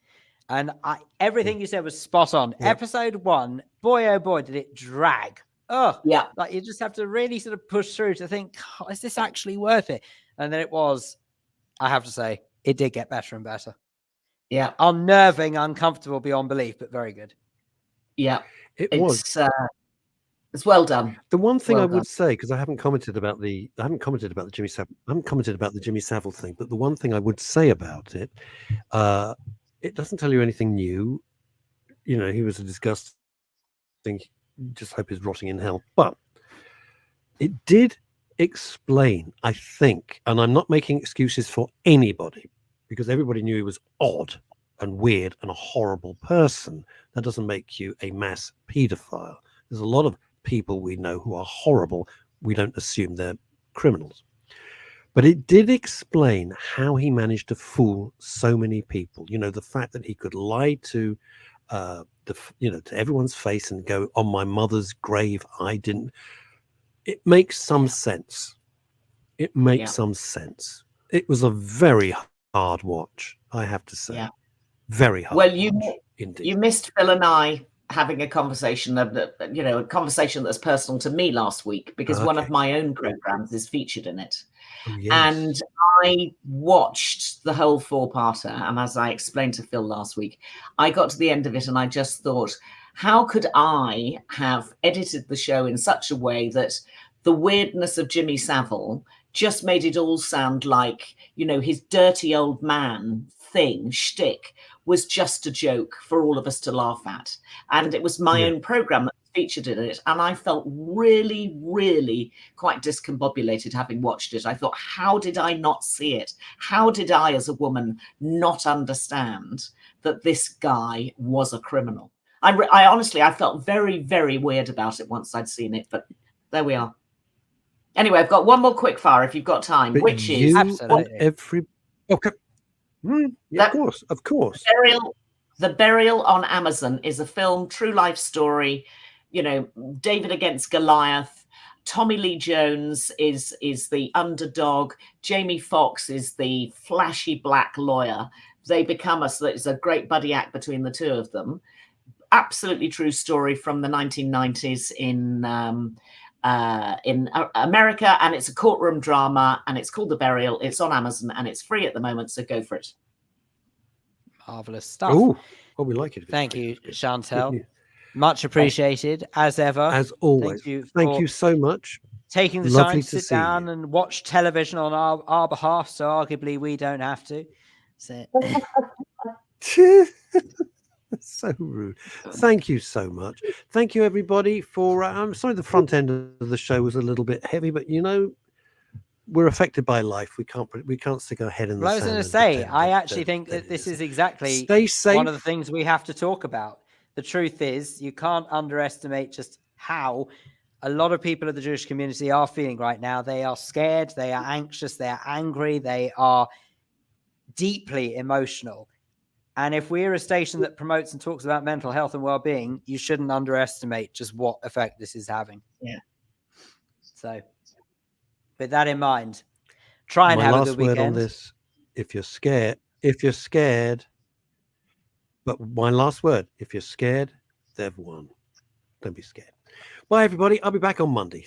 And everything you said was spot on. Yep. Episode 1, boy, oh boy, did it drag. Oh, yeah. Like you just have to really sort of push through to think, oh, is this actually worth it? And then it was, I have to say, it did get better and better. Yeah. Unnerving, uncomfortable beyond belief, but very good. Yeah. It's well done. The one thing I would say, because I haven't commented about the Jimmy Savile thing, but the one thing I would say about it, it doesn't tell you anything new. You know, he was a disgusting, just hope he's rotting in hell. But it did explain, I think, and I'm not making excuses for anybody, because everybody knew he was odd and weird and a horrible person. That doesn't make you a mass paedophile. There's a lot of people we know who are horrible. We don't assume they're criminals. But it did explain how he managed to fool so many people. You know, the fact that he could lie to to everyone's face and go, on my mother's grave, I didn't. It makes some sense. It makes some sense. It was a very hard watch, I have to say. Yeah. Very hard. Well, you missed Phil and I having a conversation, a conversation that's personal to me last week, because one of my own programs is featured in it. Oh, yes. And I watched the whole 4-parter, and as I explained to Phil last week, I got to the end of it and I just thought, how could I have edited the show in such a way that the weirdness of Jimmy Savile just made it all sound like, his dirty old man thing, shtick, was just a joke for all of us to laugh at. And it was my own program that featured in it. And I felt really, really quite discombobulated having watched it. I thought, how did I not see it? How did I, as a woman, not understand that this guy was a criminal? I honestly, I felt very, very weird about it once I'd seen it, but there we are. Anyway, I've got one more quick fire if you've got time, which is absolutely okay. Yeah, of course. The Burial on Amazon is a film, true life story. David against Goliath. Tommy Lee Jones is the underdog. Jamie Foxx is the flashy black lawyer. They become it's a great buddy act between the two of them. Absolutely true story from the 1990s in America, and it's a courtroom drama, and it's called The Burial. It's on Amazon and it's free at the moment, so go for it. Marvelous stuff. Oh, we like it. Thank you, Chantal. Much appreciated, as ever. As always. Thank you so much. Taking the time to sit down and watch television on our behalf, so arguably we don't have to. So... So rude. Thank you so much. Thank you, everybody, for I'm sorry the front end of the show was a little bit heavy, but we're affected by life. We can't stick our head in the sand. I was going to say, I actually think that this is exactly one of the things we have to talk about. The truth is, you can't underestimate just how a lot of people of the Jewish community are feeling right now. They are scared, they are anxious, they are angry, they are deeply emotional. And if we're a station that promotes and talks about mental health and well-being, you shouldn't underestimate just what effect this is having. Yeah. So with that in mind, try and have a good weekend. My last word on this, if you're scared, but my last word, if you're scared, they've won. Don't be scared. Bye, everybody. I'll be back on Monday.